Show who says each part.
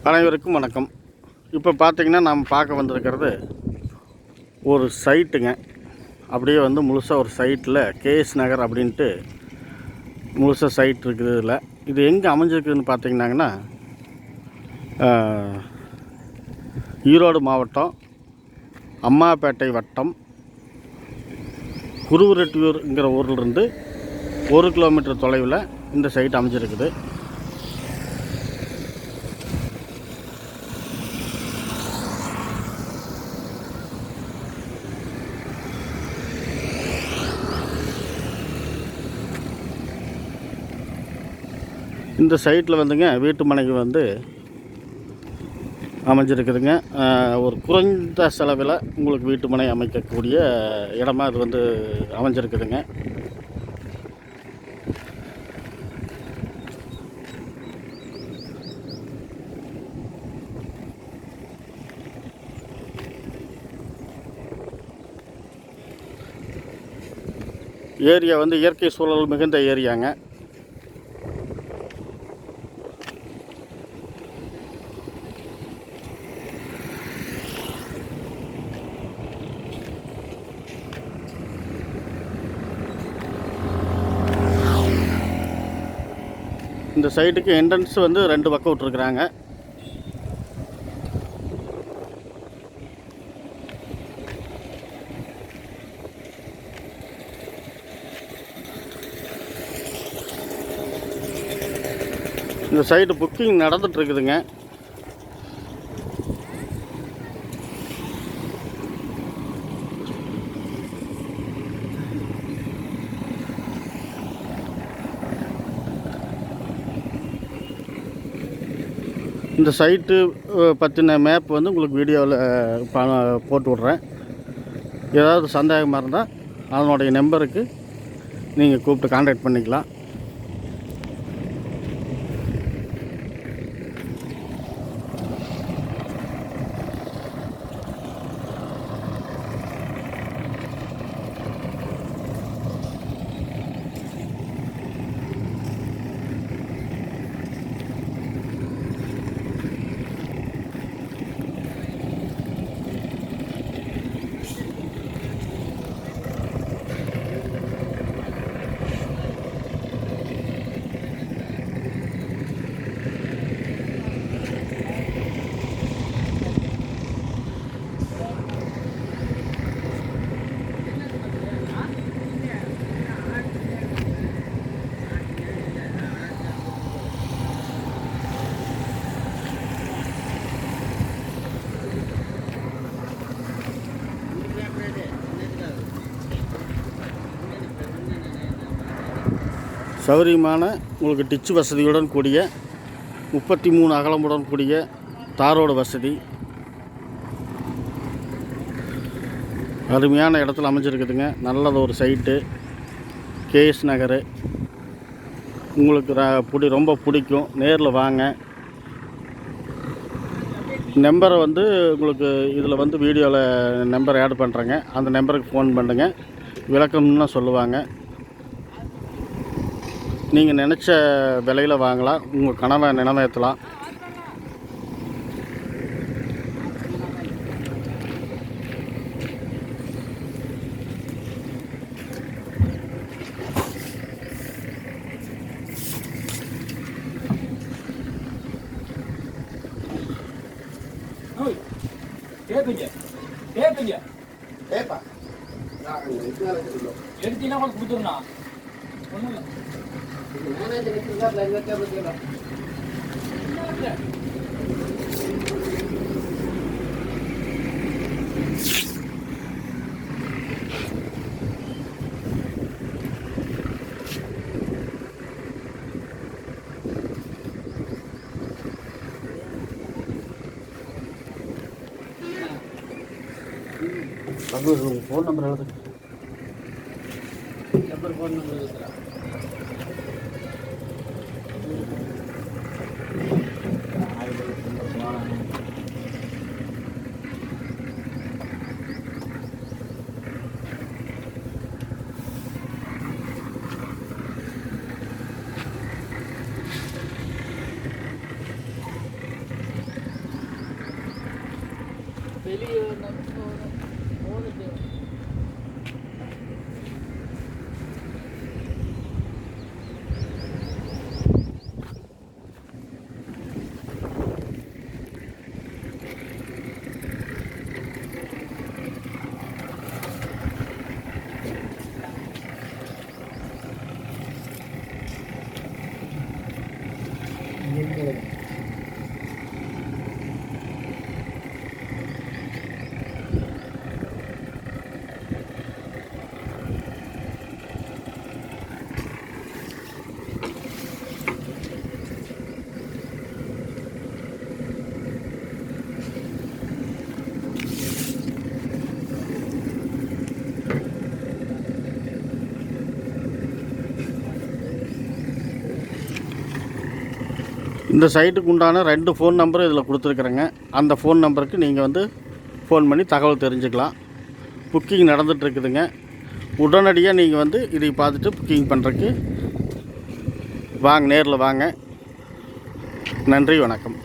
Speaker 1: அனைவருக்கும் வணக்கம். இப்போ பார்த்திங்கன்னா நாம் பார்க்க வந்திருக்கிறது ஒரு சைட்டுங்க. அப்படியே முழுசாக ஒரு சைட்டில் கேஎஸ் நகர் அப்படின்ட்டு முழுசாக சைட் இருக்குது. இதில் இது எங்கே அமைஞ்சிருக்குதுன்னு பார்த்திங்கன்னாங்கன்னா ஈரோடு மாவட்டம் அம்மாப்பேட்டை வட்டம் குருவரெட்டியூருங்கிற ஊரிலிருந்து 1 கிலோமீட்டர் தொலைவில் இந்த சைட் அமைஞ்சிருக்குது. இந்த சைட்டில் வீட்டு மனைக்கு அமைஞ்சிருக்குதுங்க. ஒரு குறைந்த செலவில் உங்களுக்கு வீட்டு மனை அமைக்கக்கூடிய இடமா இது அமைஞ்சிருக்குதுங்க. ஏரியா இயற்கை சூழல் மிகுந்த ஏரியாங்க. இந்த சைட்டுக்கு என்ட்ரன்ஸ் 2 பக்கம் விட்டுருக்குறாங்க. இந்த சைட்டு புக்கிங் நடந்துகிட்ருக்குதுங்க. இந்த சைட்டு பற்றின மேப் உங்களுக்கு வீடியோவில் போட்டு விட்றேன். ஏதாவது சந்தேகமாக இருந்தால் அதனுடைய நம்பருக்கு நீங்கள் கூப்பிட்டு கான்டாக்ட் பண்ணிக்கலாம். சௌரியமான உங்களுக்கு டிச்சு வசதியுடன் கூடிய 33 அகலமுடன் கூடிய தாரோடு வசதி அருமையான இடத்துல அமைஞ்சிருக்குதுங்க. நல்லது ஒரு சைட்டு கேஎஸ் நகர். உங்களுக்கு ரொம்ப பிடிக்கும். நேரில் வாங்க. நம்பரை உங்களுக்கு இதில் வீடியோவில் நம்பர் ஆட் பண்ணுறேங்க. அந்த நம்பருக்கு ஃபோன் பண்ணுங்கள். விளக்கம்னு சொல்லுவாங்க. நீங்கள் நினச்ச விலையில் வாங்கலாம். உங்கள் கனவை நினைவேற்றலாம்.
Speaker 2: எடுத்தீங்கன்னா கொடுத்துருண்ணா ஒன்றும் இல்லை.
Speaker 1: ஃபோன் நம்பர் எழுதுங்க.
Speaker 2: ஃபோன் நம்பர் எழுதுறா. வெளியே
Speaker 1: இந்த சைட்டுக்கு உண்டான 2 ஃபோன் நம்பர் இதில் கொடுத்துருக்குறேங்க. அந்த ஃபோன் நம்பருக்கு நீங்கள் வந்து ஃபோன் பண்ணி தகவல் தெரிஞ்சுக்கலாம். புக்கிங் நடந்துகிட்ருக்குதுங்க. உடனடியாக நீங்கள் வந்து இதை பார்த்துட்டு புக்கிங் பண்ணுறதுக்கு வாங்க, நேரில் வாங்க. நன்றி, வணக்கம்.